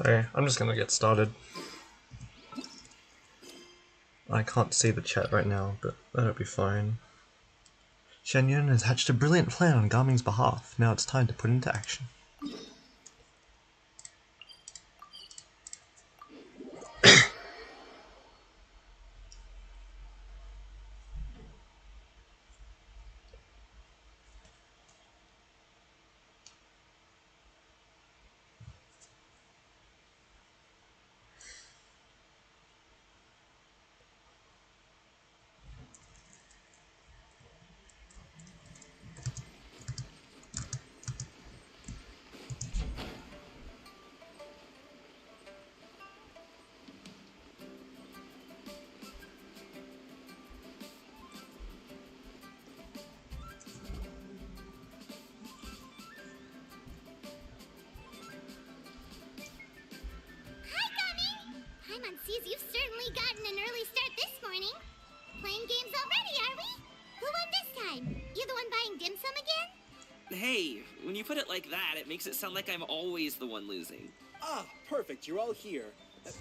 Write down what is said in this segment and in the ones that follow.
Okay, I'm just gonna get started. I can't see the chat right now, but that'll be fine. Shen Yun has hatched a brilliant plan on Garming's behalf. Now it's time to put it into action. Paimon sees you've certainly gotten an early start this morning. Playing games already, are we? Who won this time? You the one buying dim sum again? Hey, when you put it like that, it makes it sound like I'm always the one losing. Ah, perfect, you're all here.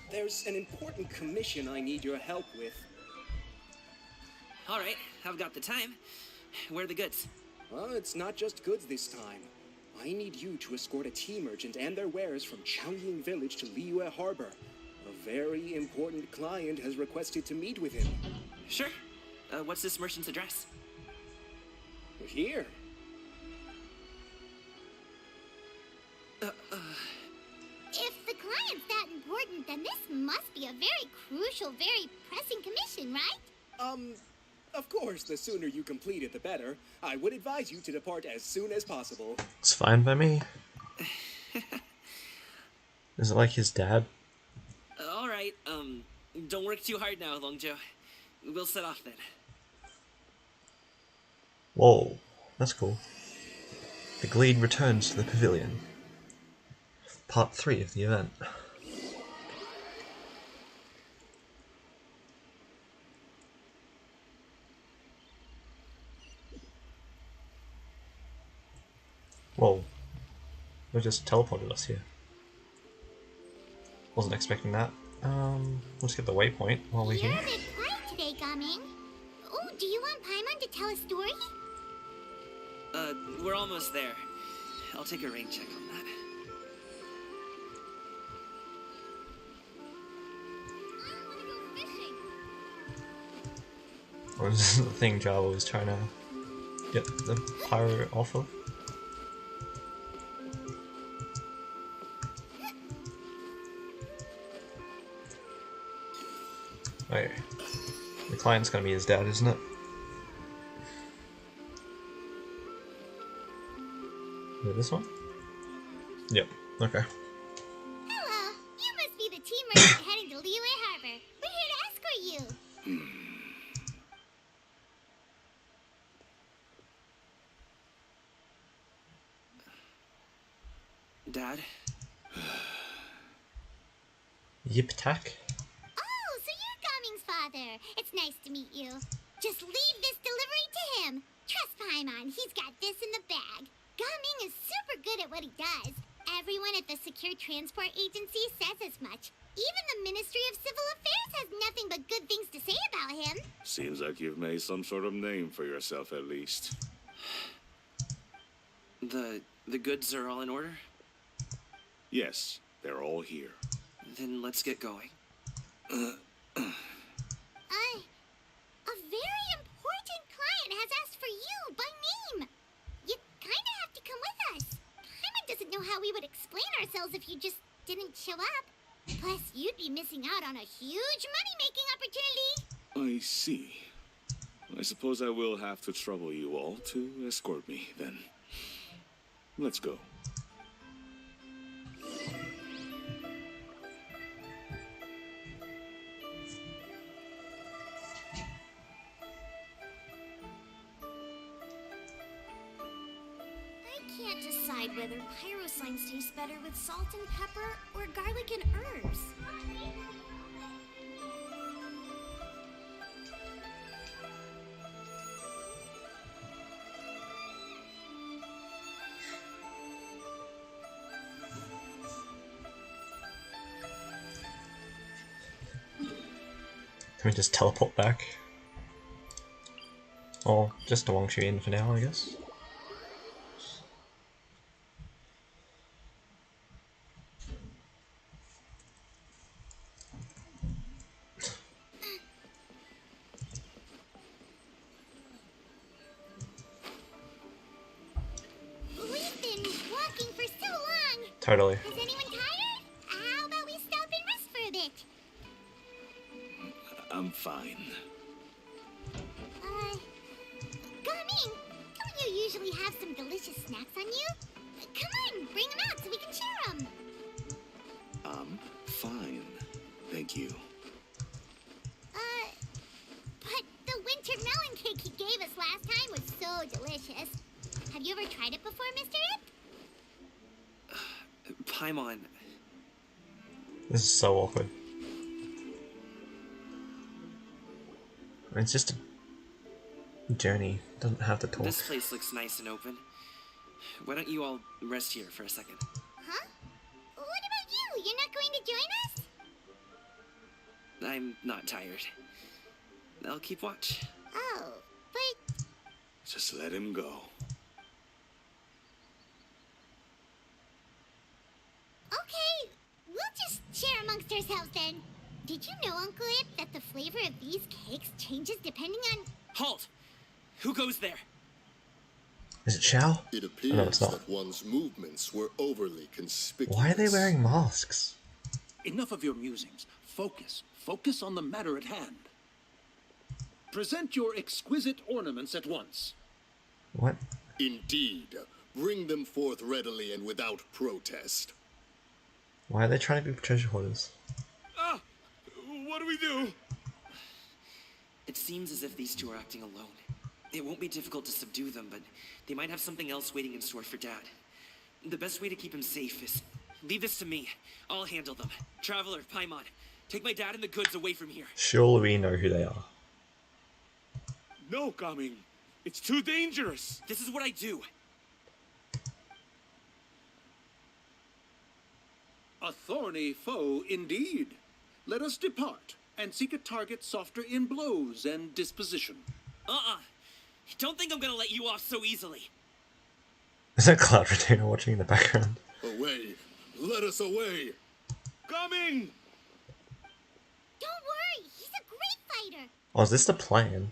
There's an important commission I need your help with. Alright, I've got the time. Where are the goods? Well, it's not just goods this time. I need you to escort a tea merchant and their wares from Changying Village to Liyue Harbor. A very important client has requested to meet with him. Sure. What's this merchant's address? Here. If the client's that important, then this must be a very crucial, very pressing commission, right? Of course, the sooner you complete it, the better. I would advise you to depart as soon as possible. It's fine by me. Is it like his dad? Alright, don't work too hard now, Longjo. We'll set off then. Whoa, that's cool. The Glede returns to the pavilion. Part 3 of the event. Whoa, they just teleported us here. Wasn't expecting that. Let's get the waypoint while we're You're here. a bit quiet today, Gaming. Oh, do you want Paimon to tell a story? We're almost there. I'll take a rain check on that. I want to go fishing. Or is this the thing Java was trying to get the pirate off of? Okay. The client's gonna be his dad, isn't it? Is it this one? Yep. Okay. Hello, you must be the tea merchant heading to Liyue Harbor. We're here to escort you. Dad? Yip tack. Oh, so you're Gaming's father. It's nice to meet you. Just leave this delivery to him. Trust Paimon, he's got this in the bag. Gaming is super good at what he does. Everyone at the Secure Transport Agency says as much. Even the Ministry of Civil Affairs has nothing but good things to say about him. Seems like you've made some sort of name for yourself at least. The goods are all in order? Yes, they're all here. Then let's get going. A very important client has asked for you by name. You kinda have to come with us. Paimon doesn't know how we would explain ourselves if you just didn't show up. Plus, you'd be missing out on a huge money-making opportunity. I see. I suppose I will have to trouble you all to escort me, then. Let's go. I can't decide whether pyro slimes taste better with salt and pepper or garlic and herbs. Can we just teleport back? Or just to Wangchu in for now, I guess. We've been walking for so long. Totally. Is anyone tired? How about we stop and rest for a bit? I'm fine. Gaming, don't you usually have some delicious snacks on you? Come on, bring them out so we can share them. I'm fine. Thank you. But the winter melon cake he gave us last time was so delicious. Have you ever tried it before, Mr. Ip? Paimon, This is so awkward. It's just a journey. Doesn't have to talk. this place looks nice and open. Why don't you all rest here for a second? Huh? What about you? You're not going to join us? I'm not tired. I'll keep watch. Oh, but Just let him go. okay. We'll just share amongst ourselves then. Did you know, Uncle Ip, that the flavor of these cakes changes depending on... Halt! Who goes there? Is it Xiao? It Oh, appears no, it's not. that one's movements were overly conspicuous. Why are they wearing masks? Enough of your musings. Focus. Focus on the matter at hand. Present your exquisite ornaments at once. What? Indeed. Bring them forth readily and without protest. Why are they trying to be treasure hoarders? Ah! What do we do? It seems as if these two are acting alone. It won't be difficult to subdue them, but they might have something else waiting in store for Dad. The best way to keep him safe is leave this to me. I'll handle them. Traveler, Paimon, take my dad and the goods away from here. Surely we know who they are. No, Gaming. It's too dangerous. This is what I do. A thorny foe indeed. Let us depart and seek a target softer in blows and disposition. Don't think I'm gonna let you off so easily. Is that Cloud Retainer watching in the background? Away! Let us away! Gaming! Don't worry, he's a great fighter. Oh, is this the plan?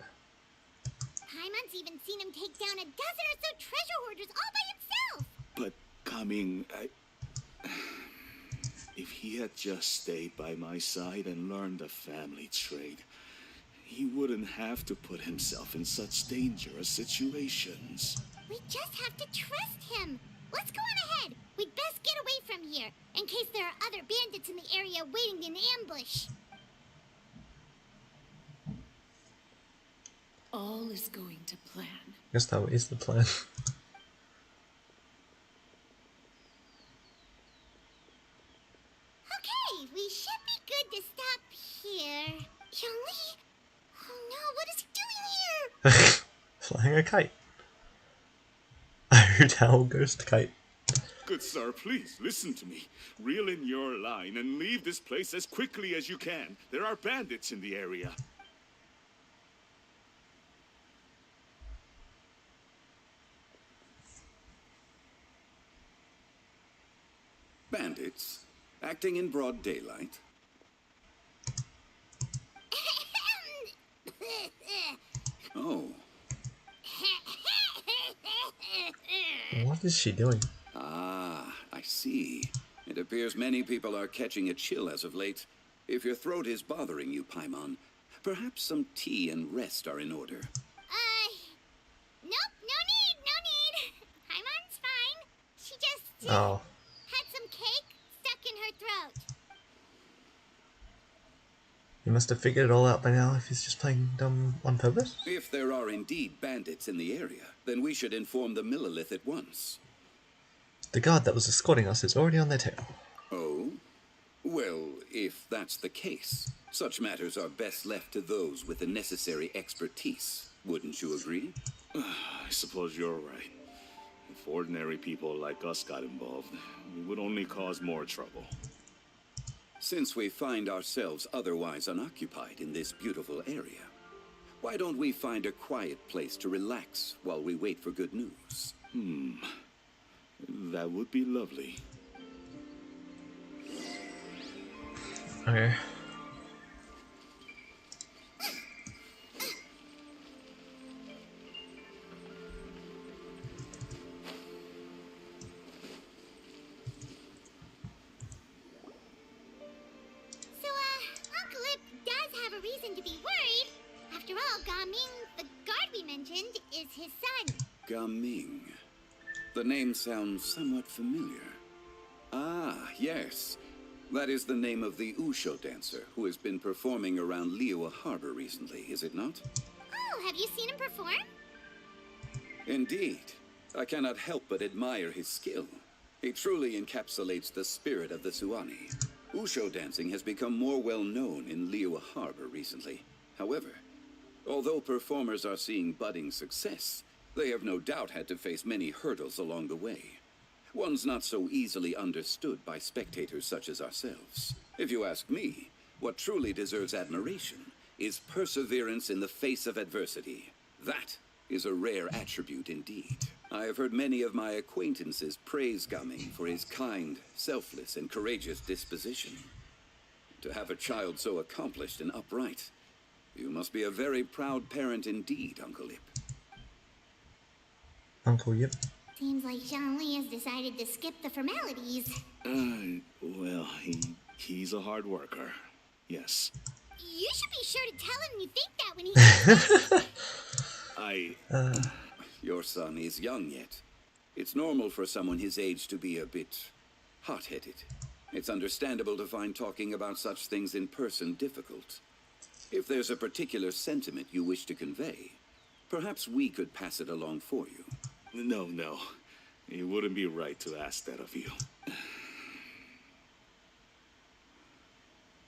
Paimon's even seen him take down a dozen or so treasure hoarders all by himself. But Gaming, if he had just stayed by my side and learned the family trade, he wouldn't have to put himself in such dangerous situations. We just have to trust him. Let's go on ahead. We'd best get away from here, in case there are other bandits in the area waiting in ambush. All is going to plan. Guess that is the plan. Okay, we should be good to stop here. Yongli? Oh no, what is he doing here? Flying a kite. A hoot owl ghost kite. Good sir, please listen to me. Reel in your line and leave this place as quickly as you can. There are bandits in the area. Bandits? Acting in broad daylight? Oh. What is she doing? Ah, I see. It appears many people are catching a chill as of late. If your throat is bothering you, Paimon, perhaps some tea and rest are in order. Nope, no need. Paimon's fine. She just Oh. had some cake stuck in her throat. He must have figured it all out by now if he's just playing dumb on purpose. If there are indeed bandits in the area, then we should inform the Millilith at once. The guard that was escorting us is already on their tail. Oh? Well, if that's the case, such matters are best left to those with the necessary expertise. Wouldn't you agree? I suppose you're right. If ordinary people like us got involved, we would only cause more trouble. Since we find ourselves otherwise unoccupied in this beautiful area, why don't we find a quiet place to relax while we wait for good news? That would be lovely. Okay. Uncle Ip does have a reason to be worried. After all, Gaming, the guard we mentioned, is his son. Gaming. The name sounds somewhat familiar. Ah, yes. That is the name of the Usho dancer who has been performing around Liyue Harbor recently, is it not? Oh, have you seen him perform? Indeed. I cannot help but admire his skill. He truly encapsulates the spirit of the Suani. Usho dancing has become more well known in Liyue Harbor recently. However, although performers are seeing budding success, they have no doubt had to face many hurdles along the way. One's not so easily understood by spectators such as ourselves. If you ask me, what truly deserves admiration is perseverance in the face of adversity. That is a rare attribute indeed. I have heard many of my acquaintances praise Gaming for his kind, selfless, and courageous disposition. To have a child so accomplished and upright, you must be a very proud parent indeed, Uncle Ip. Uncle Yip. Seems like Zhongli has decided to skip the formalities. Well, he's a hard worker. Yes. You should be sure to tell him you think that when he... Your son is young yet. It's normal for someone his age to be a bit hot-headed. It's understandable to find talking about such things in person difficult. If there's a particular sentiment you wish to convey, perhaps we could pass it along for you. No. It wouldn't be right to ask that of you.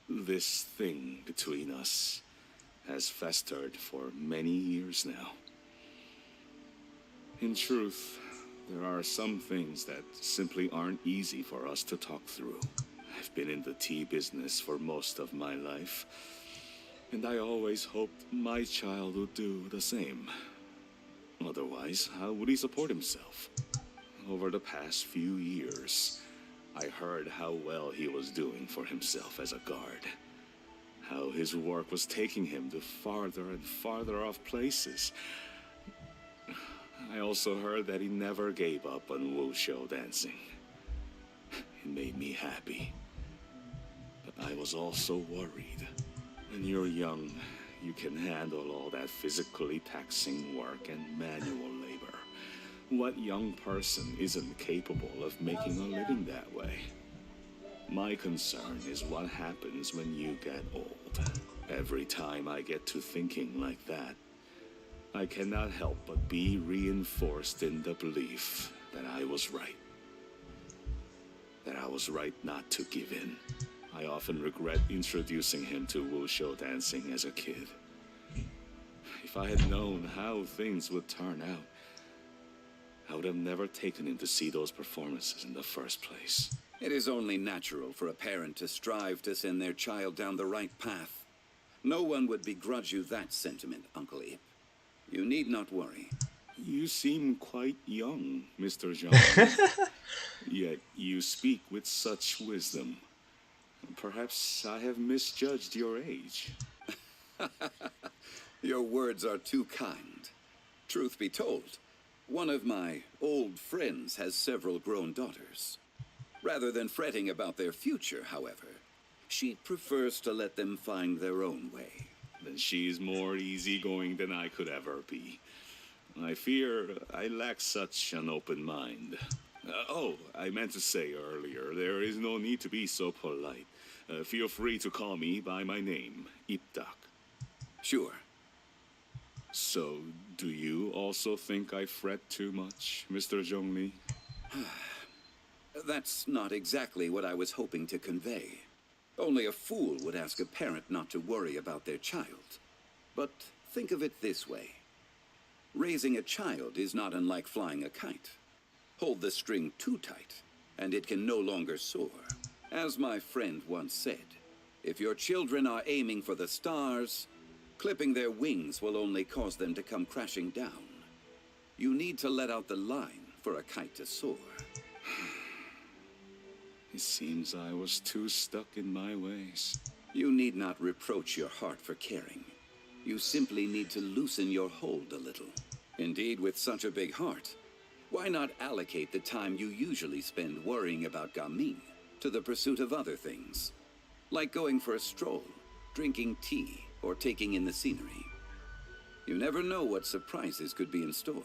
This thing between us has festered for many years now. In truth, there are some things that simply aren't easy for us to talk through. I've been in the tea business for most of my life, and I always hoped my child would do the same. Otherwise, how would he support himself? Over the past few years, I heard how well he was doing for himself as a guard. How his work was taking him to farther and farther off places. I also heard that he never gave up on wushu dancing. It made me happy. But I was also worried. When you're young, you can handle all that physically taxing work and manual labor. What young person isn't capable of making a living that way? My concern is what happens when you get old. Every time I get to thinking like that, I cannot help but be reinforced in the belief that I was right. That I was right not to give in. I often regret introducing him to wushu dancing as a kid. If I had known how things would turn out, I would have never taken him to see those performances in the first place. It is only natural for a parent to strive to send their child down the right path. No one would begrudge you that sentiment, Uncle Ip. You need not worry. You seem quite young, Mr. Zhang. Yet you speak with such wisdom. Perhaps I have misjudged your age. Your words are too kind. Truth be told, one of my old friends has several grown daughters. Rather than fretting about their future, however, she prefers to let them find their own way. Then she's more easygoing than I could ever be. I fear I lack such an open mind. I meant to say earlier, there is no need to be so polite. Feel free to call me by my name, Ipdak. Sure. So, do you also think I fret too much, Mr. Zhongli? That's not exactly what I was hoping to convey. Only a fool would ask a parent not to worry about their child. But think of it this way. Raising a child is not unlike flying a kite. Hold the string too tight, and it can no longer soar. As my friend once said, if your children are aiming for the stars, clipping their wings will only cause them to come crashing down. You need to let out the line for a kite to soar. It seems I was too stuck in my ways. You need not reproach your heart for caring. You simply need to loosen your hold a little. Indeed, with such a big heart, why not allocate the time you usually spend worrying about Gaming to the pursuit of other things? Like going for a stroll, drinking tea, or taking in the scenery. You never know what surprises could be in store.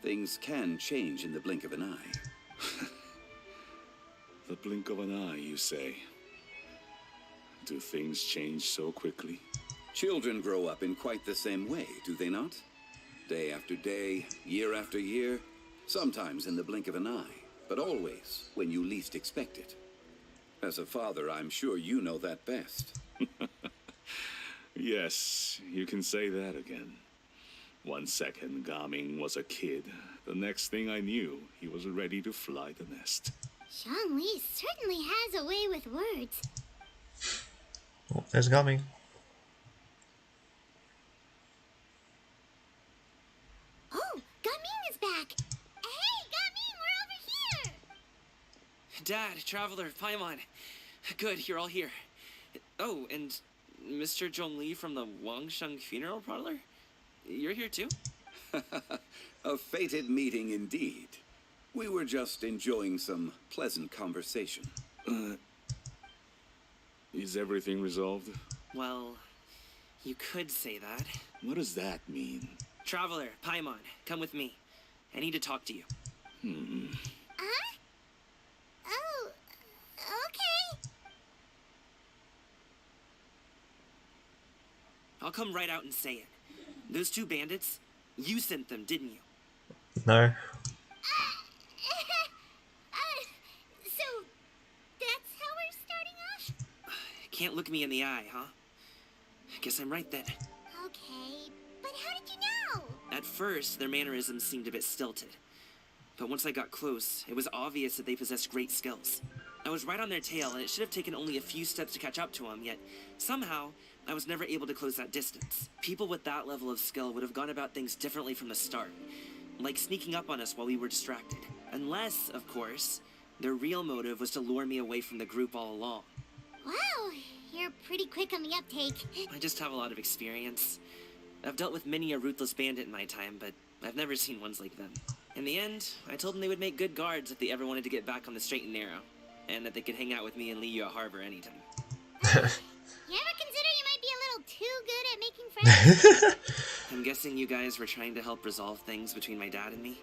Things can change in the blink of an eye. The blink of an eye, you say? Do things change so quickly? Children grow up in quite the same way, do they not? Day after day, year after year, sometimes in the blink of an eye, but always when you least expect it. As a father, I'm sure you know that best. Yes, you can say that again. 1 second, Gaming was a kid. The next thing I knew, he was ready to fly the nest. Zhongli certainly has a way with words. Oh, there's Gaming. Oh, Gaming is back! Hey, Gaming, we're over here! Dad, Traveler, Paimon. Good, you're all here. Oh, and Mr. Zhongli from the Wangsheng Funeral Parlor? You're here too? A fated meeting indeed. We were just enjoying some pleasant conversation. Is everything resolved? Well, you could say that. What does that mean? Traveler, Paimon, come with me. I need to talk to you. Huh? Oh, okay. I'll come right out and say it. Those two bandits, you sent them, didn't you? No. So, that's how we're starting off? Can't look me in the eye, huh? Guess I'm right then. Okay, but how did you know? At first, their mannerisms seemed a bit stilted. But once I got close, it was obvious that they possessed great skills. I was right on their tail, and it should have taken only a few steps to catch up to them, yet somehow, I was never able to close that distance. People with that level of skill would have gone about things differently from the start, like sneaking up on us while we were distracted. Unless, of course, their real motive was to lure me away from the group all along. Wow, you're pretty quick on the uptake. I just have a lot of experience. I've dealt with many a ruthless bandit in my time, but I've never seen ones like them. In the end, I told them they would make good guards if they ever wanted to get back on the straight and narrow, and that they could hang out with me in Liyue Harbor anytime. You ever consider you might be a little too good at making friends? I'm guessing you guys were trying to help resolve things between my dad and me?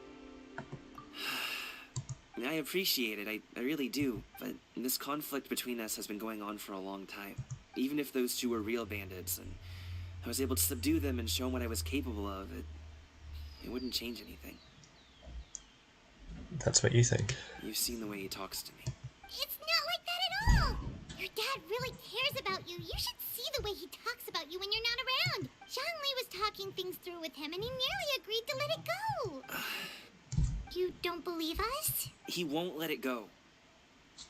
I appreciate it, I really do, but this conflict between us has been going on for a long time. Even if those two were real bandits, and I was able to subdue them and show them what I was capable of, it wouldn't change anything. That's what you think. You've seen the way he talks to me. It's not like that at all! Your dad really cares about you. You should see the way he talks about you when you're not around. Zhongli was talking things through with him, and he nearly agreed to let it go. You don't believe us? He won't let it go.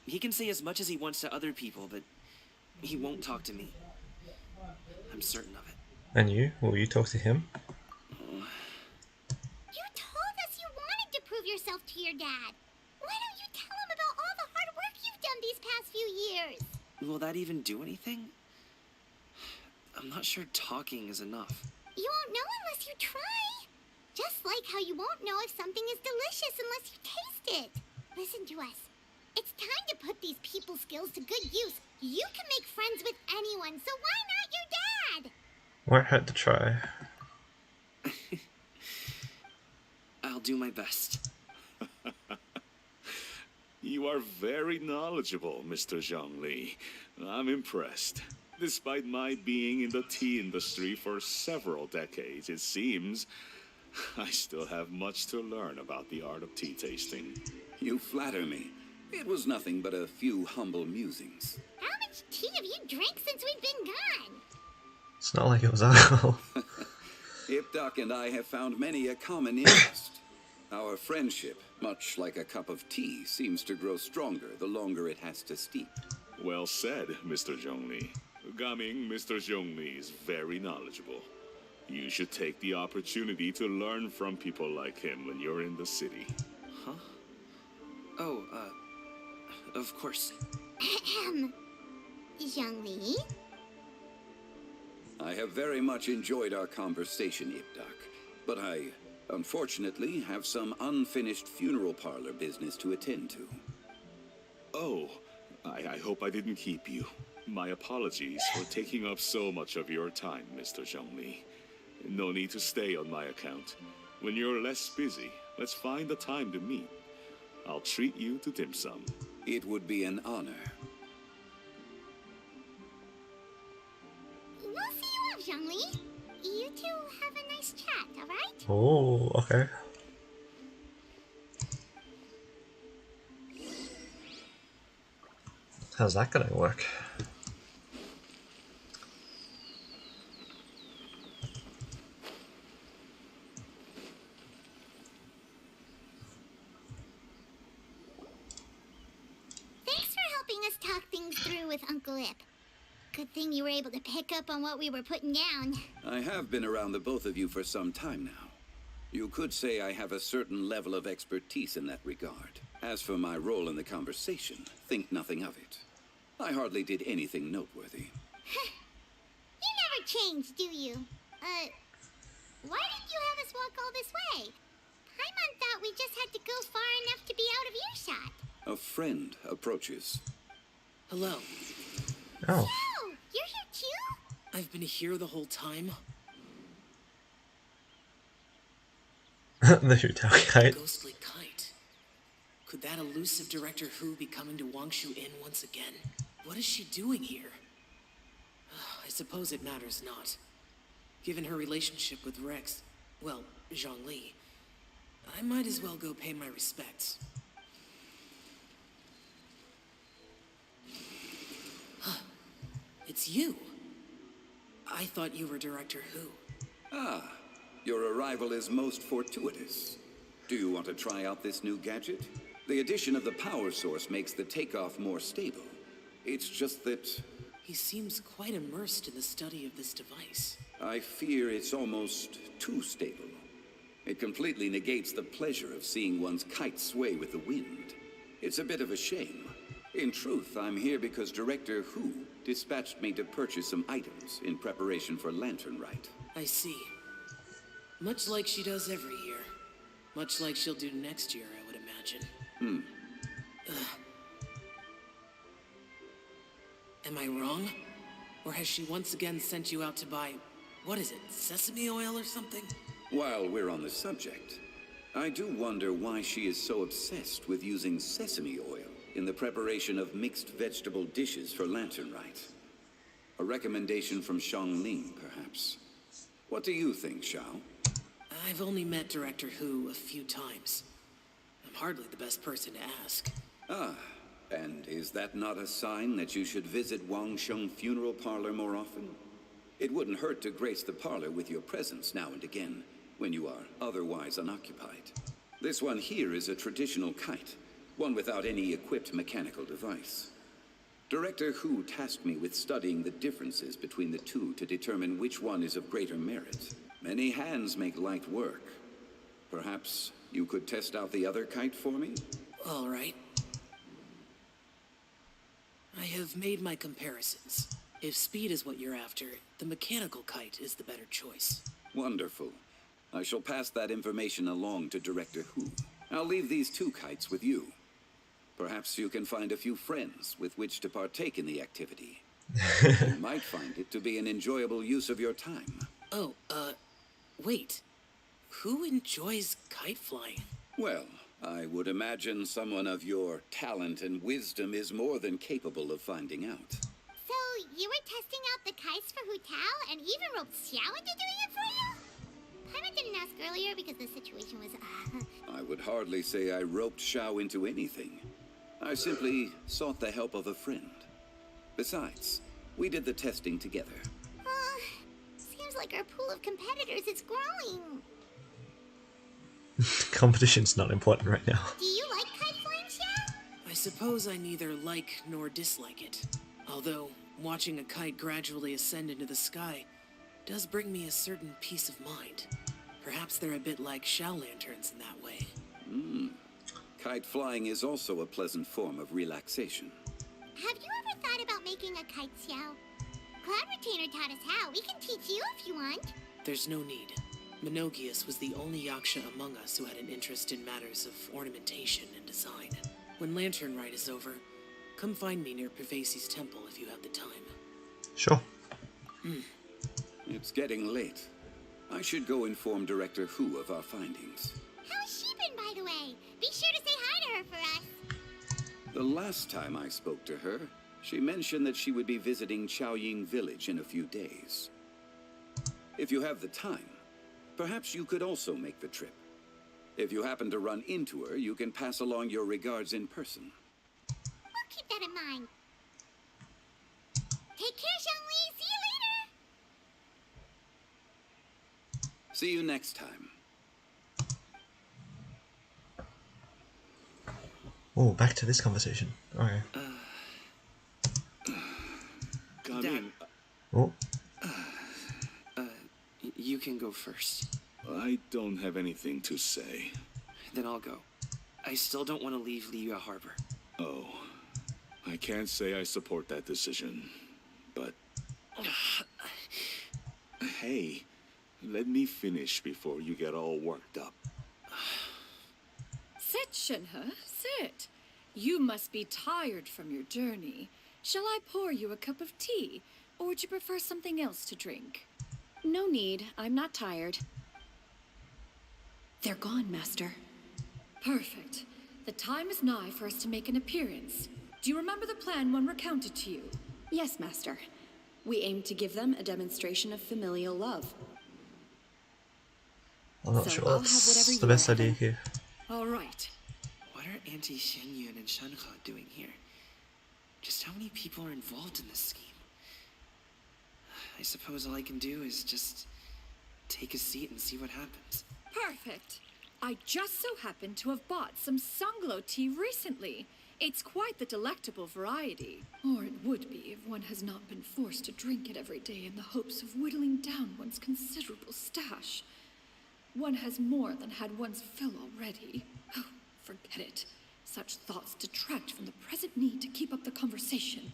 He can say as much as he wants to other people, but he won't talk to me. I'm certain of it. And you? Will you talk to him? You told us you wanted to prove yourself to your dad. Why don't you tell him about all the hard work you've done these past few years? Will that even do anything? I'm not sure talking is enough. You won't know unless you try. Just like how you won't know if something is delicious unless you taste it. Listen to us. It's time to put these people skills to good use. You can make friends with anyone, so why not your dad? Won't hurt to try. I'll do my best. You are very knowledgeable, Mr. Zhongli. I'm impressed. Despite my being in the tea industry for several decades, it seems I still have much to learn about the art of tea tasting. You flatter me. It was nothing but a few humble musings. How much tea have you drank since we've been gone? It's not like it was alcohol. Ipdak and I have found many a common interest. Our friendship, much like a cup of tea, seems to grow stronger the longer it has to steep. Well said, Mr. Zhongli. Gaming, Mr. Zhongli is very knowledgeable. You should take the opportunity to learn from people like him when you're in the city. Huh? Oh, of course. Zhongli? I have very much enjoyed our conversation, Ipdak, but I, unfortunately, have some unfinished funeral parlor business to attend to. Oh, I hope I didn't keep you. My apologies for taking up so much of your time, Mr. Zhongli. No need to stay on my account. When you're less busy, let's find a time to meet. I'll treat you to dim sum. It would be an honor. We'll see you off, Zhongli. You two have a nice chat, alright? Oh, okay. How's that gonna work? Thanks for helping us talk things through with Uncle Ip. Good thing you were able to pick up on what we were putting down. I have been around the both of you for some time now. You could say I have a certain level of expertise in that regard. As for my role in the conversation, think nothing of it. I hardly did anything noteworthy. You never change, do you? Why did you have us walk all this way? Paimon thought we just had to go far enough to be out of earshot. A friend approaches. Hello. Oh. Oh, you're here too? I've been here the whole time. The Hutao kite. Ghostly kite. Could that elusive Director Hu be coming to Wangshu Inn once again? What is she doing here? I suppose it matters not. Given her relationship with Rex, well, Zhongli, I might as well go pay my respects. It's you. I thought you were Director Hu. Ah, your arrival is most fortuitous. Do you want to try out this new gadget? The addition of the power source makes the takeoff more stable. It's just that... He seems quite immersed in the study of this device. I fear it's almost too stable. It completely negates the pleasure of seeing one's kite sway with the wind. It's a bit of a shame. In truth, I'm here because Director Hu dispatched me to purchase some items in preparation for Lantern Rite. I see. Much like she does every year. Much like she'll do next year, I would imagine. Am I wrong? Or has she once again sent you out to buy, what is it, sesame oil or something? While we're on the subject, I do wonder why she is so obsessed with using sesame oil in the preparation of mixed vegetable dishes for Lantern Rite. A recommendation from Xiangling, perhaps. What do you think, Xiao? I've only met Director Hu a few times. I'm hardly the best person to ask. Ah, and is that not a sign that you should visit Wangsheng Funeral Parlor more often? It wouldn't hurt to grace the parlor with your presence now and again, when you are otherwise unoccupied. This one here is a traditional kite, one without any equipped mechanical device. Director Hu tasked me with studying the differences between the two to determine which one is of greater merit. Many hands make light work. Perhaps you could test out the other kite for me? All right. I have made my comparisons. If speed is what you're after, the mechanical kite is the better choice. Wonderful. I shall pass that information along to Director Hu. I'll leave these two kites with you. Perhaps you can find a few friends with which to partake in the activity. You might find it to be an enjoyable use of your time. Oh, wait. Who enjoys kite flying? Well, I would imagine someone of your talent and wisdom is more than capable of finding out. So, you were testing out the kites for Hu Tao and even roped Xiao into doing it for you? Paimon didn't ask earlier because the situation was, I would hardly say I roped Xiao into anything. I simply sought the help of a friend. Besides, we did the testing together. Seems like our pool of competitors is growing. Competition's not important right now. Do you like kite flying, Xiao? I suppose I neither like nor dislike it. Although, watching a kite gradually ascend into the sky does bring me a certain peace of mind. Perhaps they're a bit like shell lanterns in that way. Kite flying is also a pleasant form of relaxation. Have you ever thought about making a kite, Xiao? Cloud Retainer taught us how. We can teach you if you want. There's no need. Minogius was the only yaksha among us who had an interest in matters of ornamentation and design. When Lantern Rite is over, come find me near Pervasi's temple if you have the time. Sure. It's getting late. I should go inform Director Hu of our findings. How's she been, by the way? Be sure to say hi to her for us. The last time I spoke to her, she mentioned that she would be visiting Chaoying Village in a few days. If you have the time, perhaps you could also make the trip. If you happen to run into her, you can pass along your regards in person. We'll keep that in mind. Take care, Xiangli. See you later. See you next time. Oh, back to this conversation. Okay. Dad, Oh, you can go first. I don't have anything to say. Then I'll go. I still don't want to leave Liyue Harbor. Oh, I can't say I support that decision, but... Hey, let me finish before you get all worked up. Sit, Shenhe, sit. You must be tired from your journey. Shall I pour you a cup of tea, or would you prefer something else to drink? No need. I'm not tired. They're gone, Master. Perfect. The time is nigh for us to make an appearance. Do you remember the plan one recounted to you? Yes, Master. We aim to give them a demonstration of familial love. I'm not So sure I'll have that's whatever the you best reckon. idea here. All right. What are Auntie Shenyun and Shenhe doing here? Just how many people are involved in this scheme? I suppose all I can do is just take a seat and see what happens. Perfect. I just so happen to have bought some Sunglow tea recently. It's quite the delectable variety. Or it would be if one has not been forced to drink it every day in the hopes of whittling down one's considerable stash. One has more than had one's fill already. Oh, forget it. Such thoughts detract from the present need to keep up the conversation.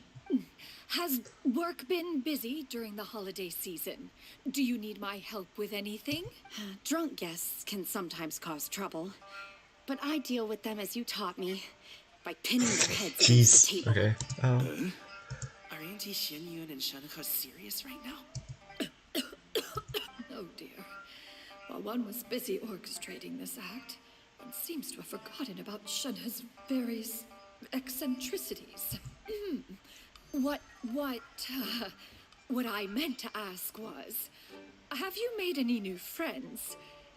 Has work been busy during the holiday season? Do you need my help with anything? Drunk guests can sometimes cause trouble, but I deal with them as you taught me, by pinning their heads against the Jeez. table. Okay. Are Auntie Shenyun and Shenhe serious right now? Oh dear. While one was busy orchestrating this act, one seems to have forgotten about Shenhe's various eccentricities. What I meant to ask was, have you made any new friends?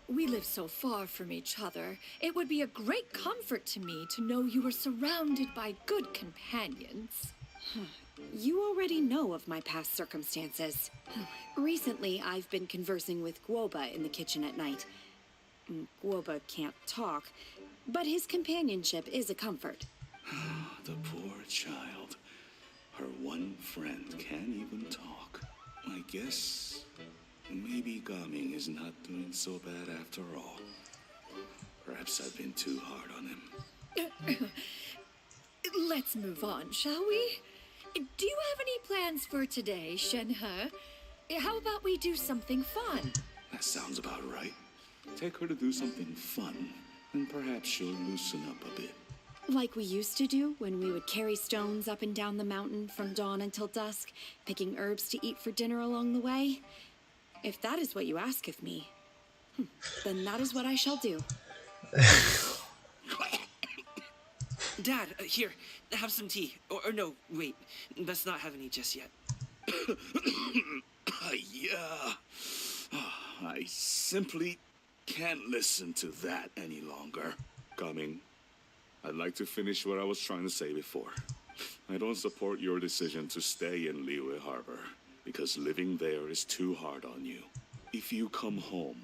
We live so far from each other, it would be a great comfort to me to know you were surrounded by good companions. You already know of my past circumstances. Recently, I've been conversing with Guoba in the kitchen at night. Guoba can't talk, but his companionship is a comfort. The poor child. Her one friend can't even talk. I guess maybe Gaming is not doing so bad after all. Perhaps I've been too hard on him. Let's move on, shall we? Do you have any plans for today, Shenhe? How about we do something fun? That sounds about right. Take her to do something fun, and perhaps she'll loosen up a bit. Like we used to do when we would carry stones up and down the mountain from dawn until dusk, picking herbs to eat for dinner along the way. If that is what you ask of me, then that is what I shall do. Dad, here, have some tea. Or no, wait, let's not have any just yet. Yeah. I simply can't listen to that any longer. Coming. I'd like to finish what I was trying to say before. I don't support your decision to stay in Liyue Harbor, because living there is too hard on you. If you come home,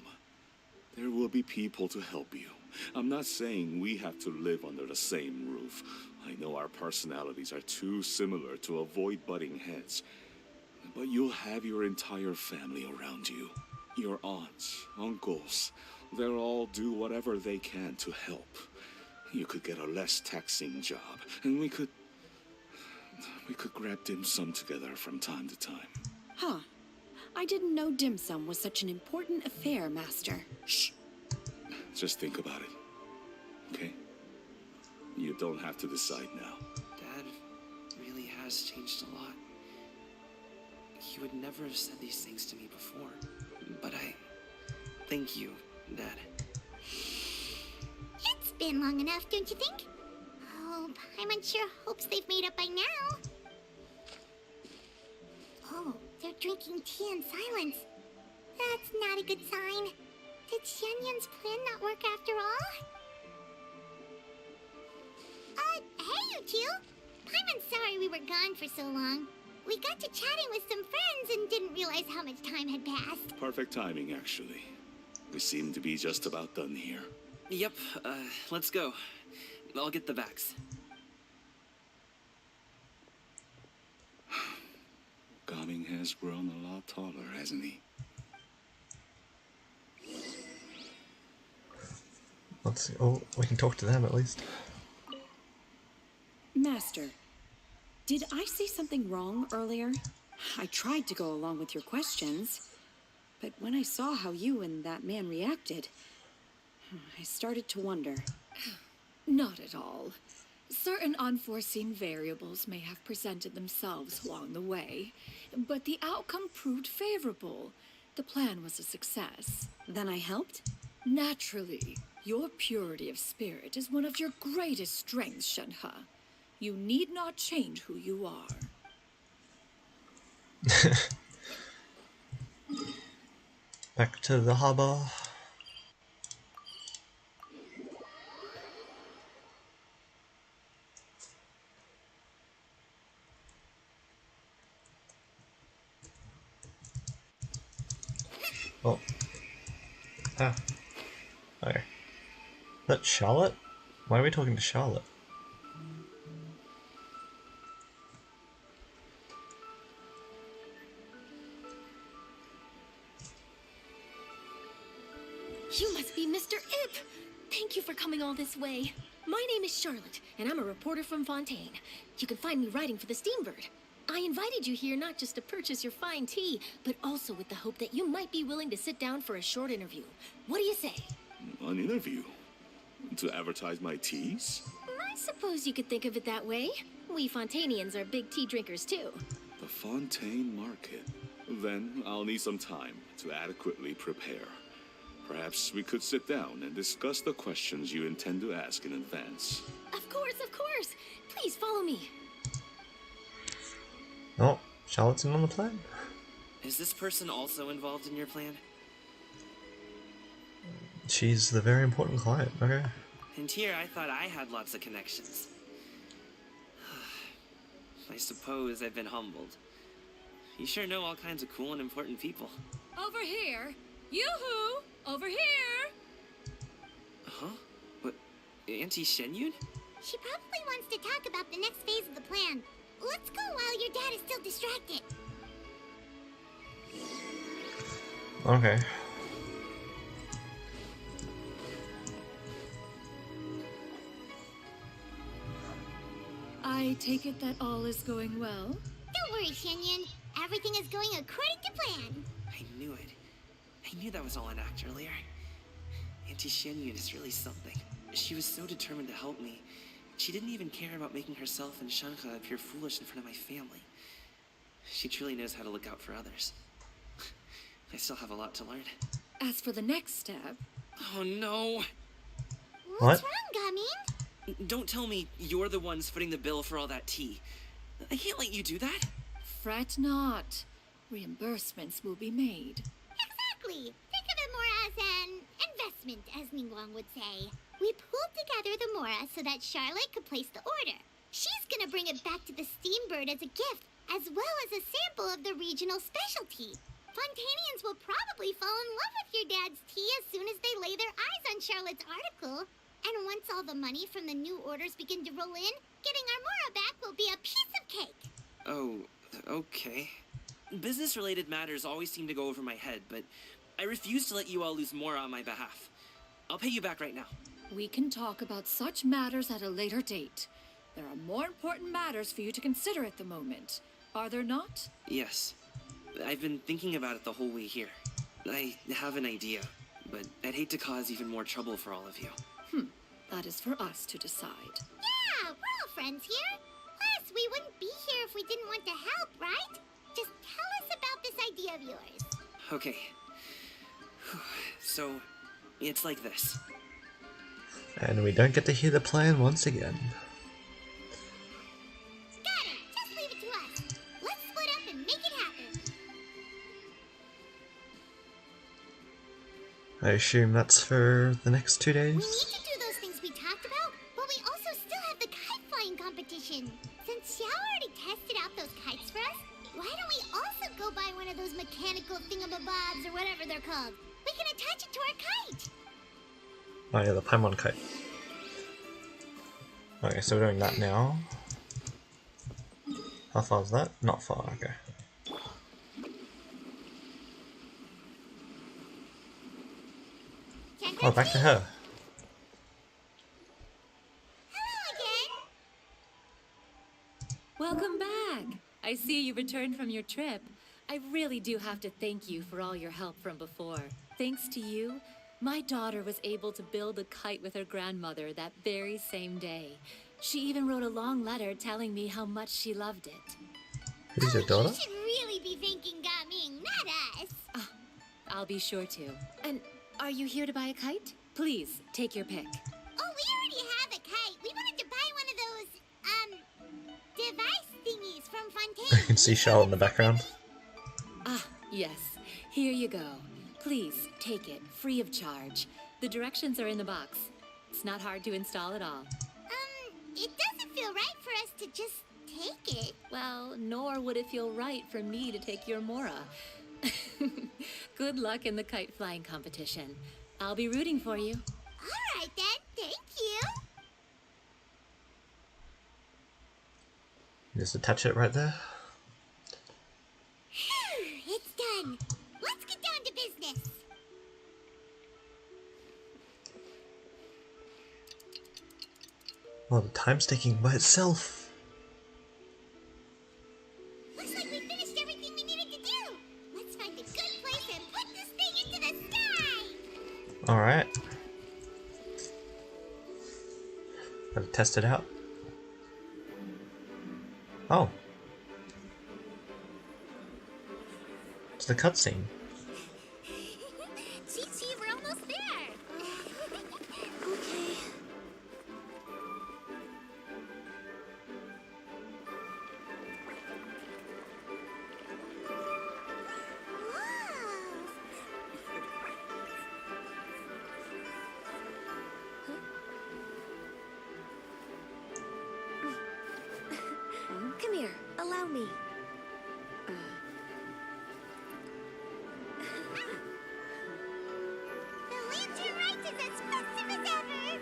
there will be people to help you. I'm not saying we have to live under the same roof. I know our personalities are too similar to avoid butting heads. But you'll have your entire family around you. Your aunts, uncles, they'll all do whatever they can to help. You could get a less taxing job, and we could grab dim sum together from time to time. Huh. I didn't know dim sum was such an important affair, Master. Shh. Just think about it. Okay? You don't have to decide now. Dad really has changed a lot. He would never have said these things to me before. But I thank you, Dad. It's been long enough, don't you think? Oh, Paimon sure hopes they've made up by now. Oh, they're drinking tea in silence. That's not a good sign. Did Xianyun's plan not work after all? Hey you two! Paimon's sorry we were gone for so long. We got to chatting with some friends and didn't realize how much time had passed. Perfect timing, actually. We seem to be just about done here. Yep, let's go. I'll get the bags. Gaming has grown a lot taller, hasn't he? Let's see. Oh, we can talk to them at least. Master, did I say something wrong earlier? I tried to go along with your questions, but when I saw how you and that man reacted, I started to wonder. Not at all. Certain unforeseen variables may have presented themselves along the way, but the outcome proved favorable. The plan was a success. Then I helped? Naturally. Your purity of spirit is one of your greatest strengths, Shenhe. You need not change who you are. Back to the harbor. Oh. Ah. Okay. That's Charlotte? Why are we talking to Charlotte? You must be Mr. Ip! Thank you for coming all this way. My name is Charlotte, and I'm a reporter from Fontaine. You can find me writing for the Steambird. I invited you here not just to purchase your fine tea, but also with the hope that you might be willing to sit down for a short interview. What do you say? An interview? To advertise my teas? I suppose you could think of it that way. We Fontainians are big tea drinkers too. The Fontaine Market. Then I'll need some time to adequately prepare. Perhaps we could sit down and discuss the questions you intend to ask in advance. Of course, of course. Please follow me. Oh, Charlotte's in on the plan. Is this person also involved in your plan? She's the very important client, okay. And here I thought I had lots of connections. I suppose I've been humbled. You sure know all kinds of cool and important people. Over here! Yoo-hoo! Over here! Huh? What? Auntie Shenyun? She probably wants to talk about the next phase of the plan. Let's go while your dad is still distracted. Okay. I take it that all is going well? Don't worry, Shenyun. Everything is going according to plan. I knew it. I knew that was all an act earlier. Auntie Shenyun is really something. She was so determined to help me. She didn't even care about making herself and Shenhe appear foolish in front of my family. She truly knows how to look out for others. I still have a lot to learn. As for the next step... Oh no! What's wrong, Gaming? Don't tell me you're the ones footing the bill for all that tea. I can't let you do that. Fret not. Reimbursements will be made. Exactly. Think of it more as an investment, as Ningguang would say. We pooled together the Mora so that Charlotte could place the order. She's gonna bring it back to the Steambird as a gift, as well as a sample of the regional specialty. Fontanians will probably fall in love with your dad's tea as soon as they lay their eyes on Charlotte's article. And once all the money from the new orders begin to roll in, getting our Mora back will be a piece of cake. Oh, okay. Business-related matters always seem to go over my head, but I refuse to let you all lose Mora on my behalf. I'll pay you back right now. We can talk about such matters at a later date. There are more important matters for you to consider at the moment, are there not? Yes. I've been thinking about it the whole way here. I have an idea, but I'd hate to cause even more trouble for all of you. That is for us to decide. Yeah, we're all friends here. Plus, we wouldn't be here if we didn't want to help, right? Just tell us about this idea of yours. Okay. So, it's like this. And we don't get to hear the plan once again. Got it! Just leave it to us. Let's split up and make it happen. I assume that's for the next 2 days? We need to do those things we talked about, but we also still have the kite flying competition. Since Xiao already tested out those kites for us, why don't we also go buy one of those mechanical thingamabobs or whatever they're called? We can attach it to our kite. Oh yeah, the Paimon kite. Okay, so we're doing that now. How far is that? Not far, okay. Oh, back to her. Hello again. Welcome back. I see you returned from your trip. I really do have to thank you for all your help from before. Thanks to you, my daughter was able to build a kite with her grandmother that very same day. She even wrote a long letter telling me how much she loved it. Who's your daughter? You should really be thanking Gaming, not us. I'll be sure to. And are you here to buy a kite? Please, take your pick. Oh, we already have a kite. We wanted to buy one of those, device thingies from Fontaine. I can see Charlotte in the background. Ah, yes. Here you go. Please, take it, free of charge. The directions are in the box. It's not hard to install at all. It doesn't feel right for us to just take it. Well, nor would it feel right for me to take your Mora. Good luck in the kite flying competition. I'll be rooting for you. All right then, thank you. Just attach it right there. It's done. Let's get down to business. Oh, the time's ticking by itself. Looks like we finished everything we needed to do. Let's find a good place and put this thing into the sky. Alright. Gotta test it out. Oh. It's the cutscene. Chi-Chi, we're almost there. Okay. Come here, allow me. The lantern right is as festive as ever.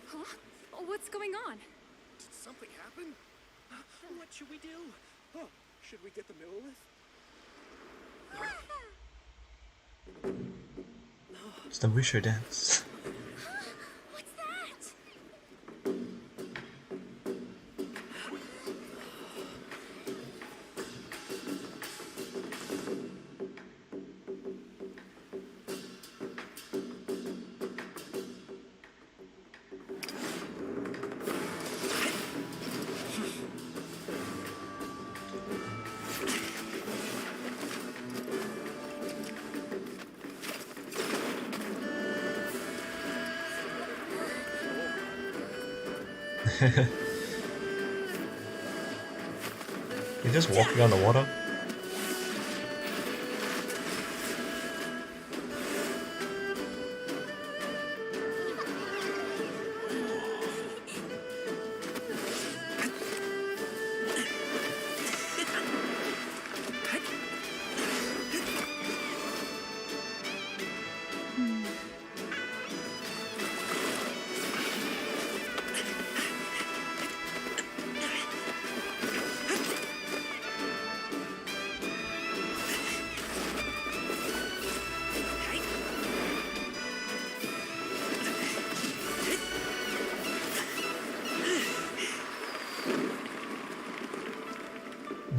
Huh? What's going on? Did something happen? What should we do? Oh, should we get the Millilith? It's the Wushu dance. What's that? You're just walking on the water.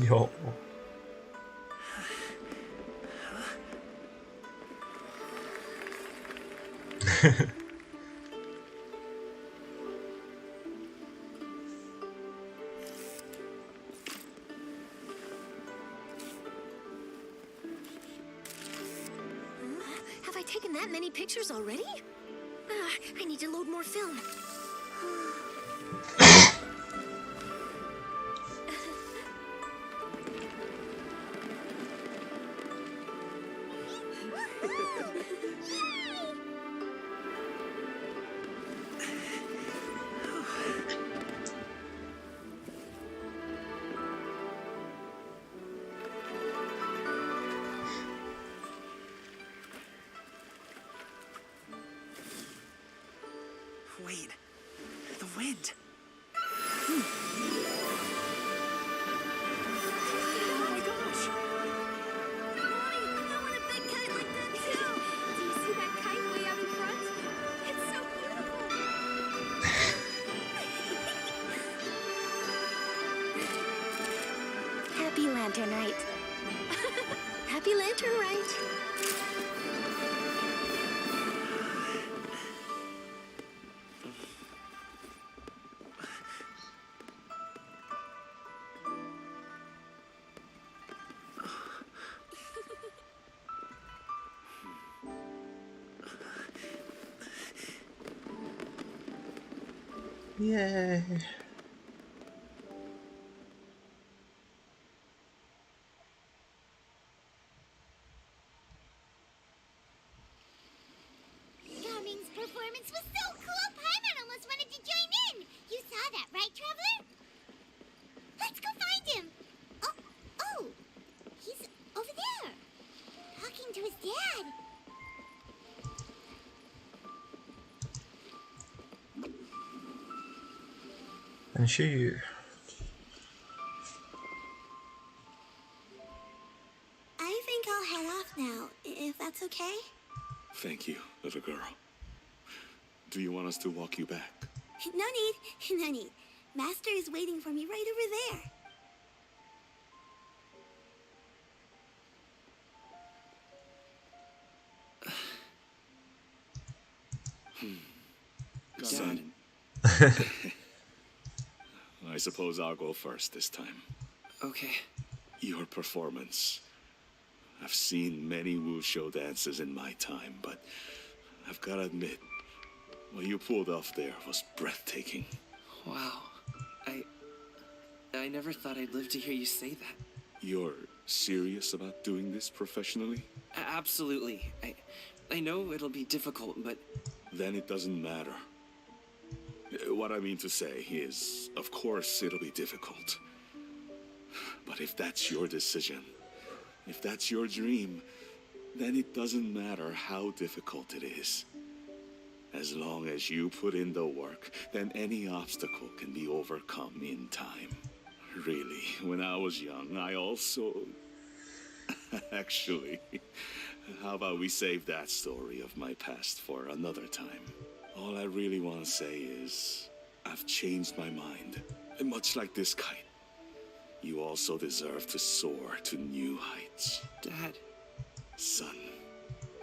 Yo. Have I taken that many pictures already? I need to load more film. Wait, the wind. Oh my gosh! Mommy, I want a big kite like that too! Do you see that kite way out in front? It's so beautiful! Happy Lantern Rite. Happy Lantern Rite. Yay. Gumming's performance was so cool, Paimon almost wanted to join in. You saw that, right, Traveler? Let's go find him. Oh, he's over there, talking to his dad. And she. I think I'll head off now, if that's okay. Thank you, little girl. Do you want us to walk you back? No need, no need. Master is waiting for me right over there. Son. I suppose I'll go first this time. Okay. Your performance. I've seen many wuxia dances in my time, but I've got to admit, what you pulled off there was breathtaking. Wow. I never thought I'd live to hear you say that. You're serious about doing this professionally? Absolutely. I know it'll be difficult, but... Then it doesn't matter. What I mean to say is, of course it'll be difficult. But if that's your decision, if that's your dream, then it doesn't matter how difficult it is. As long as you put in the work, then any obstacle can be overcome in time. Really, when I was young, I also... Actually, how about we save that story of my past for another time? All I really want to say is, I've changed my mind. And much like this kite, you also deserve to soar to new heights. Dad. Son.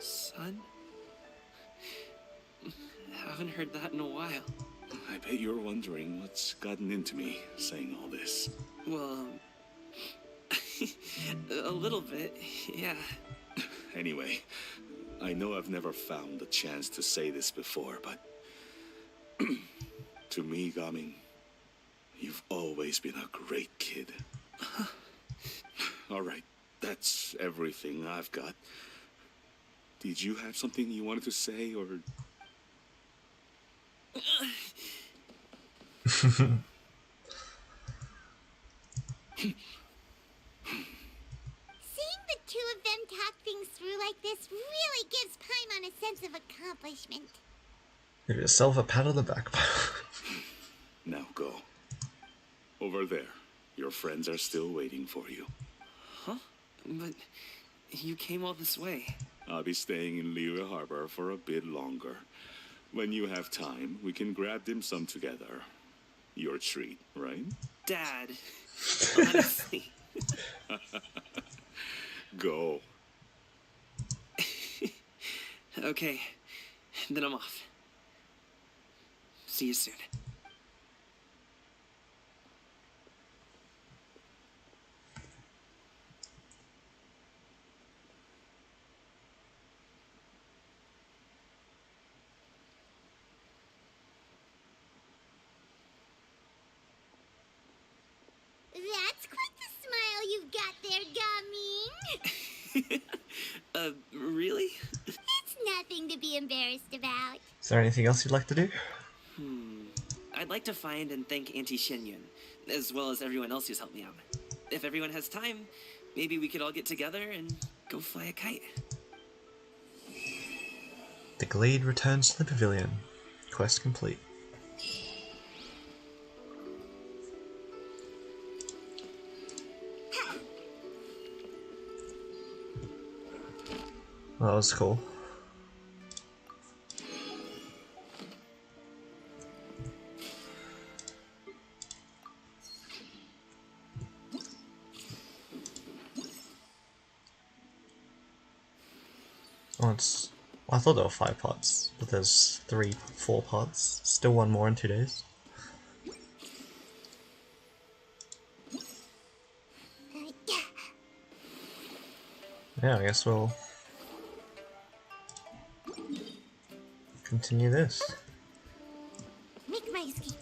Son? Haven't heard that in a while. I bet you're wondering what's gotten into me saying all this. Well, a little bit, yeah. Anyway, I know I've never found the chance to say this before, but to me, Gaming, you've always been a great kid. All right, that's everything I've got. Did you have something you wanted to say, or... Seeing the two of them talk things through like this really gives Paimon a sense of accomplishment. Give yourself a pat on the back. Now go. Over there. Your friends are still waiting for you. Huh? But you came all this way. I'll be staying in Liyue Harbor for a bit longer. When you have time, we can grab dim sum together. Your treat, right? Dad, honestly. Go. Okay, then I'm off. See you soon. That's quite the smile you've got there, Gumming. Really? It's nothing to be embarrassed about. Is there anything else you'd like to do? I'd like to find and thank Auntie Shenyun, as well as everyone else who's helped me out. If everyone has time, maybe we could all get together and go fly a kite. The Glede returns to the pavilion. Quest complete. Well, that was cool. Oh, it's... I thought there were 5 pots, but there's 4 pots. Still one more in 2 days. Yeah, I guess we'll continue this. Make my escape.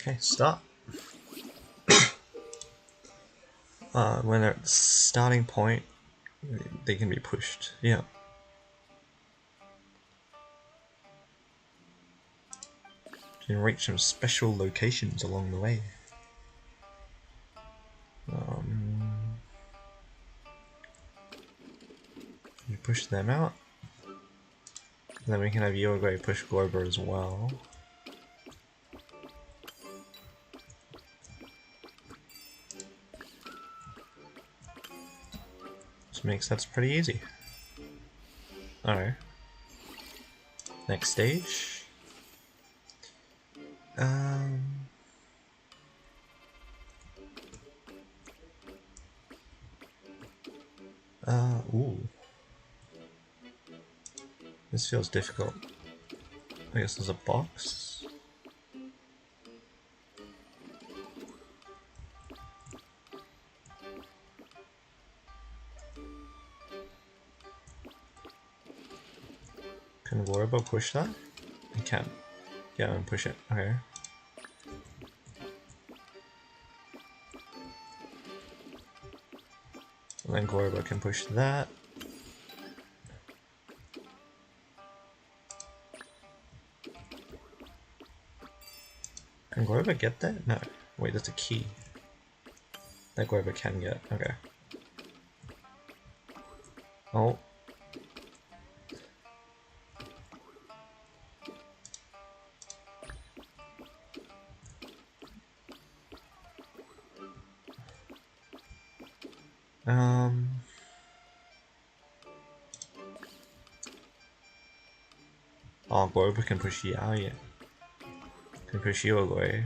Okay, start. When they're at the starting point, they can be pushed. Yeah. You can reach some special locations along the way. You push them out. And then we can have Yogui push Glober as well. Which makes that pretty easy. Alright. Next stage. Ooh. This feels difficult. I guess there's a box. Can Glorbo push that? I can. Yeah, and push it. Okay. And then Glorbo can push that. Can Glorbo get that? No. Wait, that's a key. That Glorbo can get. Okay. Oh. Oh, Glorbo can push Yaoya. Can push Yogoi,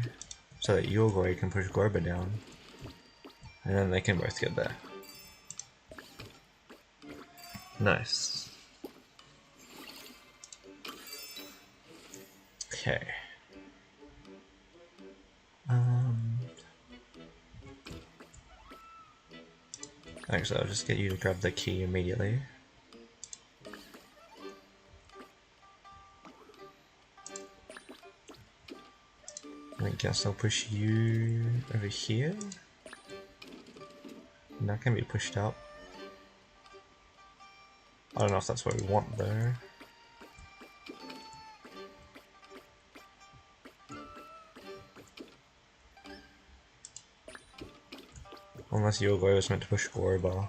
so that Yogoi can push Glorbo down. And then they can both get there. Nice. Okay. Actually, I'll just get you to grab the key immediately. I guess I'll push you over here. And that can be pushed up. I don't know if that's what we want though. Unless Yogoi was meant to push Glorbo.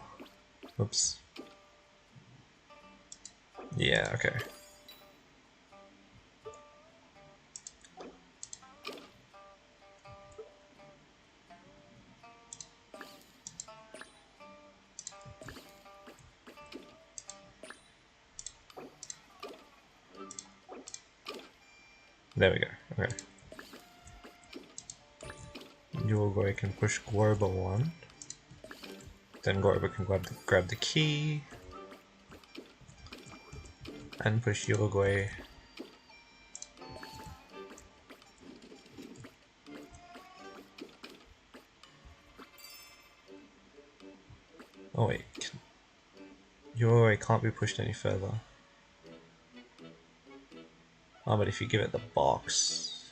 Oops. Yeah, okay. There we go. Okay. Yulgore can push Glorba 1. Then Glorba can grab the key. And push Yulgore. Oh wait. Yulgore can't be pushed any further. Oh, but if you give it the box...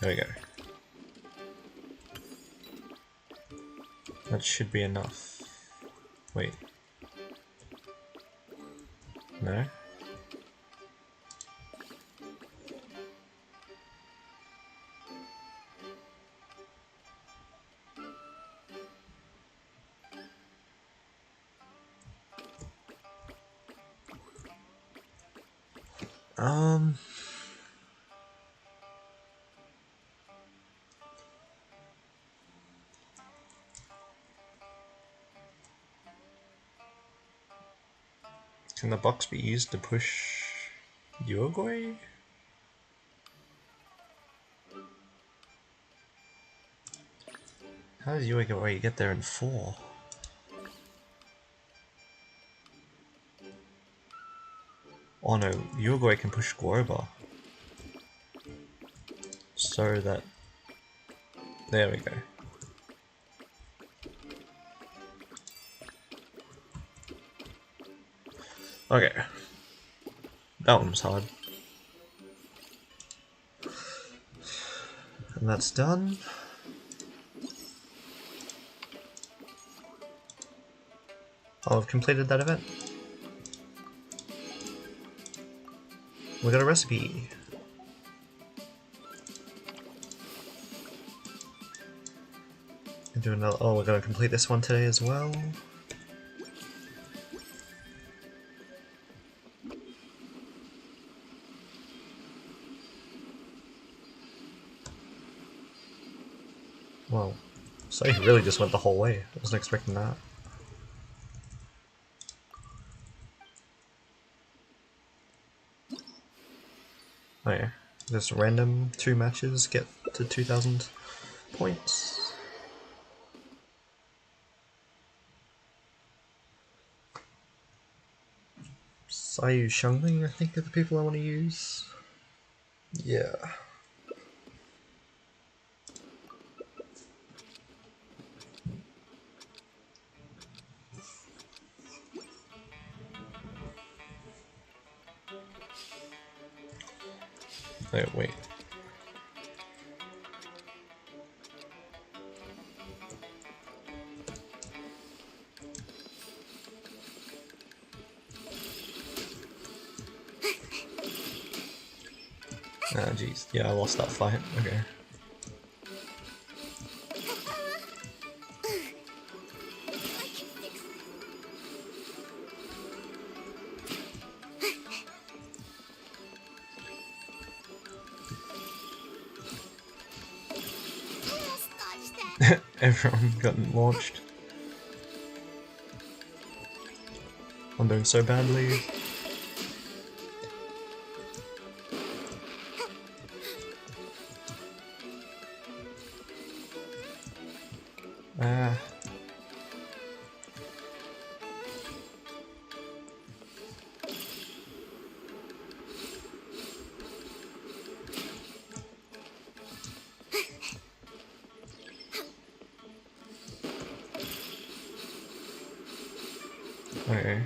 There we go. That should be enough. Wait. No? Can the box be used to push Yulgore? How does Yulgore get there in 4? Oh no, Yulgore can push Glorba. So that... There we go. Okay. That one was hard. And that's done. I'll have completed that event. We got a recipe. And do another. Oh, we're gonna complete this one today as well. Wow. So he really just went the whole way. I wasn't expecting that. Oh yeah. Just random 2 matches get to 2,000 points. Sayu Shungling, I think, are the people I want to use. Yeah. Oh, wait. Ah, jeez. Yeah, I lost that fight. Okay. Everyone got launched. I'm doing so badly. Ah. Okay,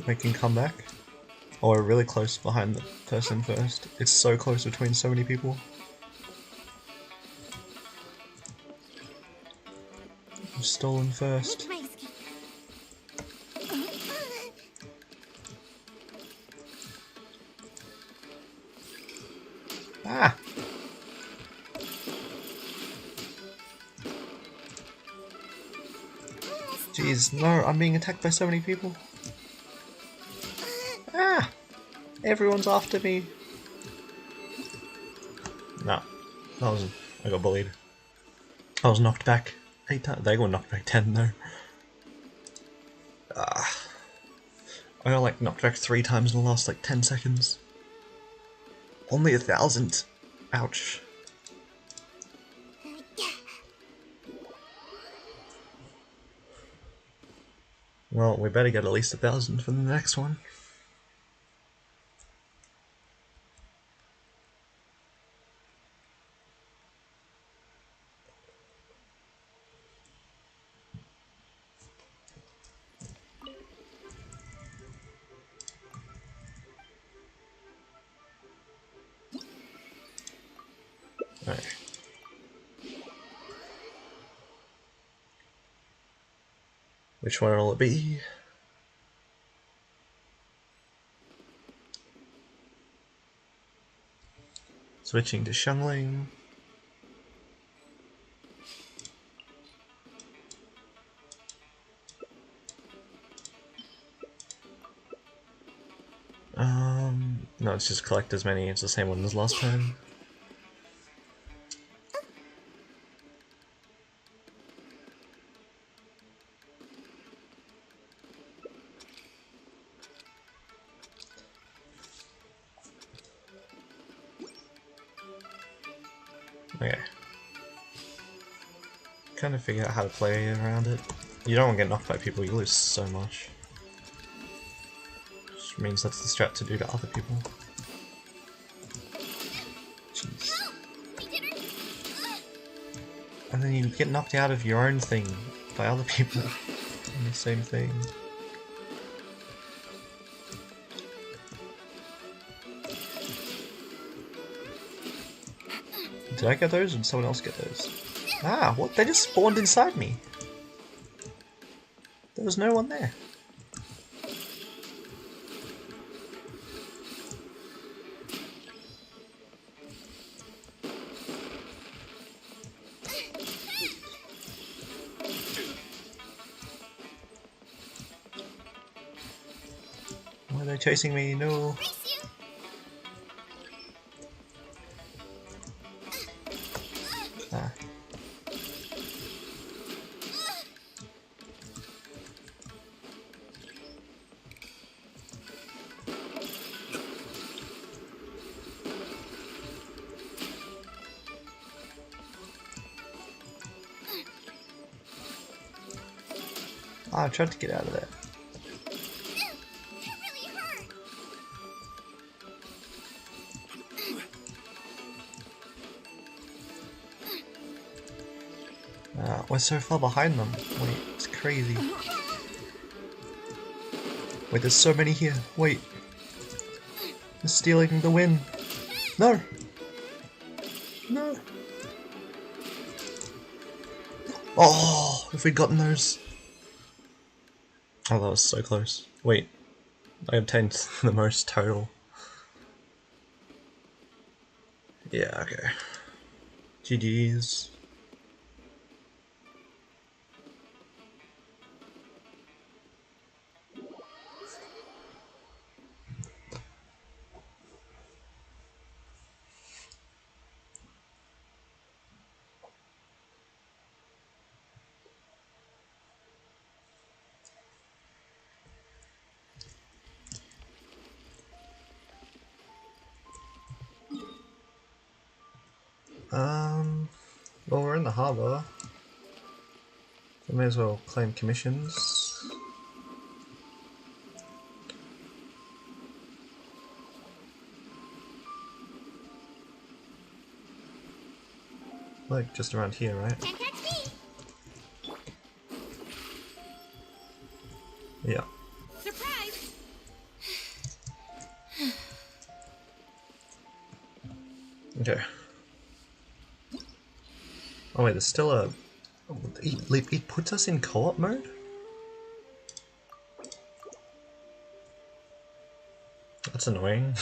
they can come back. Oh, we're really close behind the person first. It's so close between so many people. I've stolen first. Ah! Jeez, no, I'm being attacked by so many people. Ah! Everyone's after me. No, I got bullied. I was knocked back 8 times. They got knocked back 10 though. Ah. I got like knocked back 3 times in the last like 10 seconds. Only 1,000. Ouch. Well, we better get at least 1,000 for the next one. Alright. Which one will it be? Switching to Xiangling. No, it's just collect as many. It's the same one as last time. Okay. Kind of figure out how to play around it. You don't want to get knocked by people, you lose so much. Which means that's the strat to do to other people. Jeez. And then you get knocked out of your own thing by other people in the same thing. Did I get those or did someone else get those? Ah, what? They just spawned inside me. There was no one there. Why are they chasing me? No. Ah. I tried to get out of there. We're so far behind them. Wait, it's crazy. Wait, there's so many here. Wait. They're stealing the win. No! No! Oh, if we'd gotten those. Oh, that was so close. Wait. I obtained the most total. Yeah, okay. GG's. Well, we're in the harbour. We may as well claim commissions. Like, just around here, right? Can't catch me. Yeah. Surprise! Okay. Oh wait, there's still a... It puts us in co-op mode? That's annoying.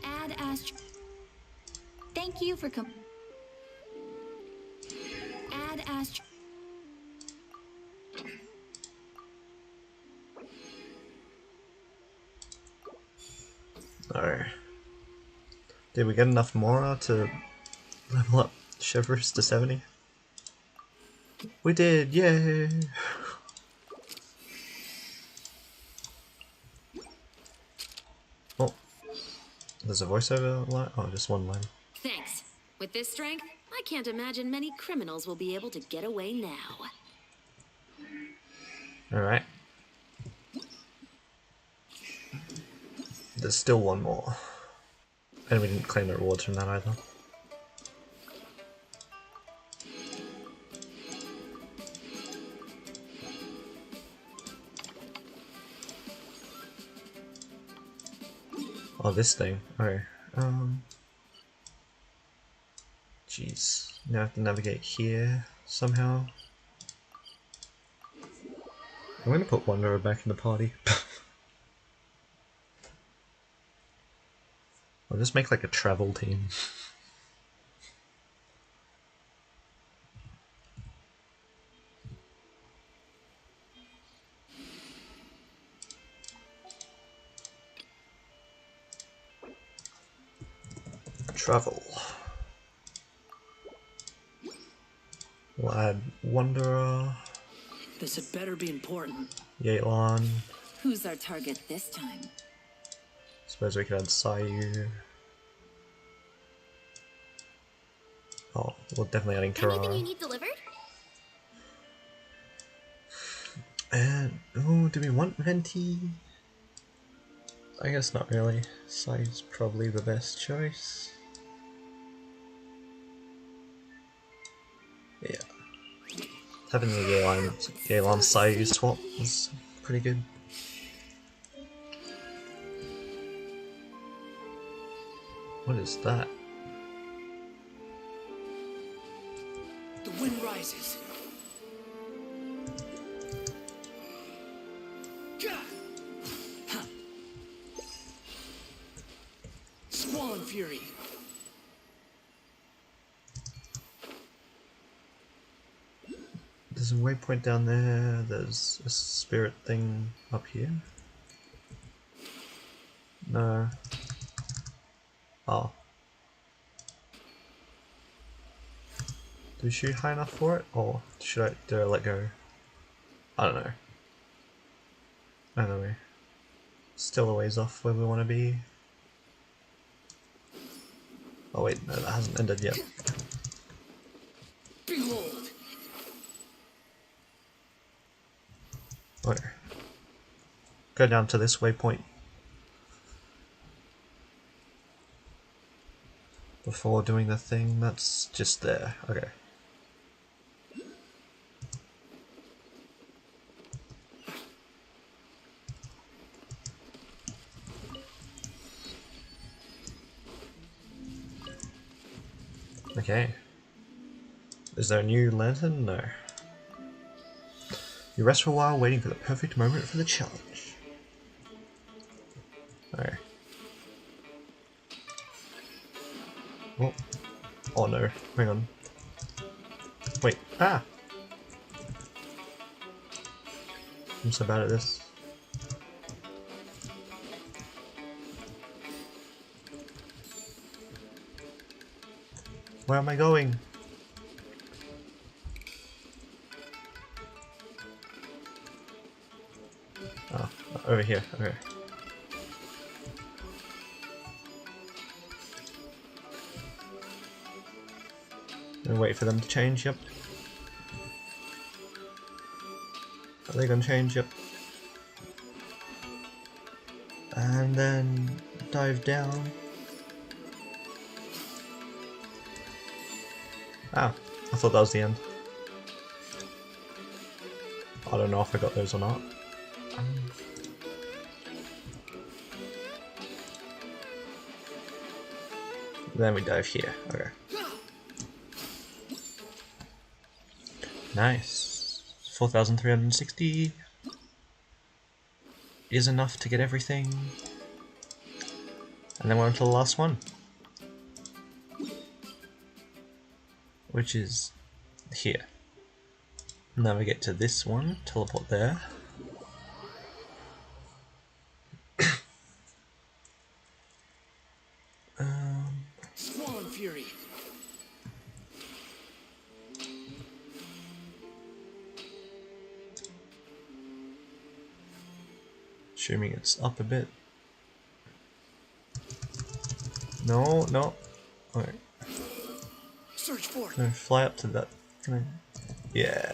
Add Astro. Thank you for Add Astro. Did we get enough Mora to level up Chevrolet to 70? We did, yay! Oh, there's a voiceover line? Oh, just one line. Thanks. With this strength, I can't imagine many criminals will be able to get away now. Alright. There's still one more. And we didn't claim the rewards from that either. Oh, this thing. Okay. Jeez. Now I have to navigate here somehow. I'm gonna put Wanderer back in the party. I'll just make like a travel team. Travel. We'll add Wanderer. This had better be important. Yeatlan. Who's our target this time? Suppose we could add Sayu. Oh, we're definitely adding Anything you Kirara. need delivered? And oh, do we want Venti? I guess not really. Sayu's probably the best choice. Yeah. Having the Yeatlan Sayu swap is pretty good. What is that? The wind rises. Squall and fury. There's a waypoint down there, there's a spirit thing up here. No. Oh. Do we shoot high enough for it, or do I let go? I don't know. Anyway. Still a ways off where we want to be. Oh wait, no, that hasn't ended yet. Behold. Wait. Go down to this waypoint. Before doing the thing that's just there. Okay. Okay. Is there a new lantern? No. You rest for a while waiting for the perfect moment for the challenge. Okay. Oh. Oh no. Hang on. Wait. Ah! I'm so bad at this. Where am I going? Oh, over here. Okay. And wait for them to change, yep. Are they gonna change? Yep. And then dive down. Ah, I thought that was the end. I don't know if I got those or not. Then we dive here. Okay. Nice. 4,360 is enough to get everything. And then we're on to the last one. Which is here. Now we get to this one, teleport there. fury. Assuming it's up a bit. No, no. Alright. Search for it. Can I fly up to that? Can I? Yeah.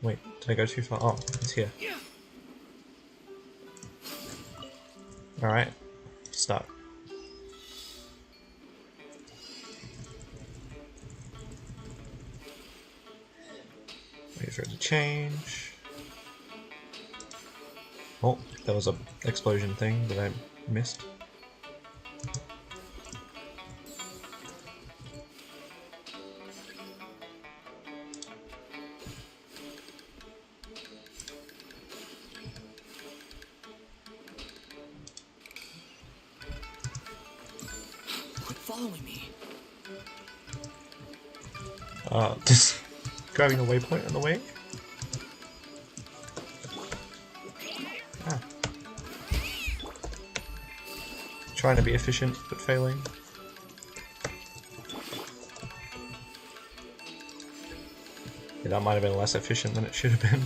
Wait, did I go too far? Oh, it's here. Alright. Start. Wait for it to change. Oh, that was a explosion thing that I missed. Quit following me. Just grabbing a waypoint on the way. Ah. Trying to be efficient, but failing. Yeah, that might have been less efficient than it should have been.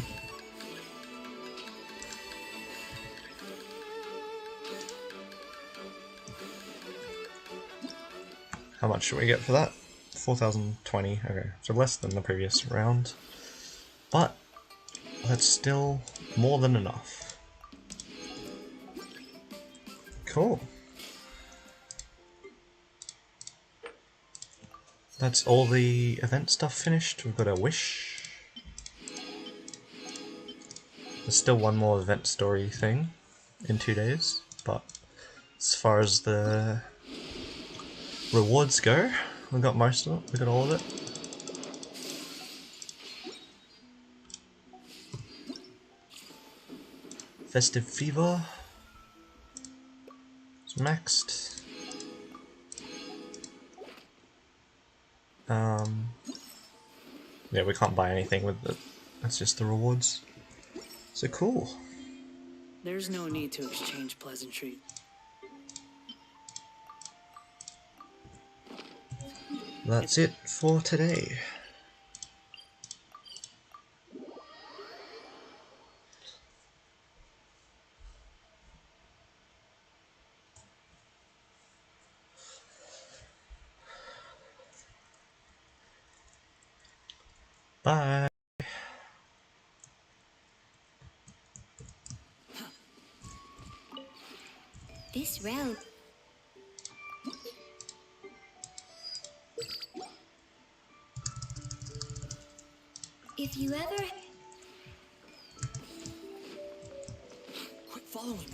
How much should we get for that? 4,020. Okay, so less than the previous round. But that's still more than enough. Cool. That's all the event stuff finished. We've got a wish. There's still one more event story thing in 2 days, but as far as the rewards go, we got most of it. We got all of it. Festive Fever. It's maxed. Yeah, we can't buy anything with it. That's just the rewards. So cool. There's no need to exchange pleasantries. That's it for today. Bye. This road. If you ever... Quit following me.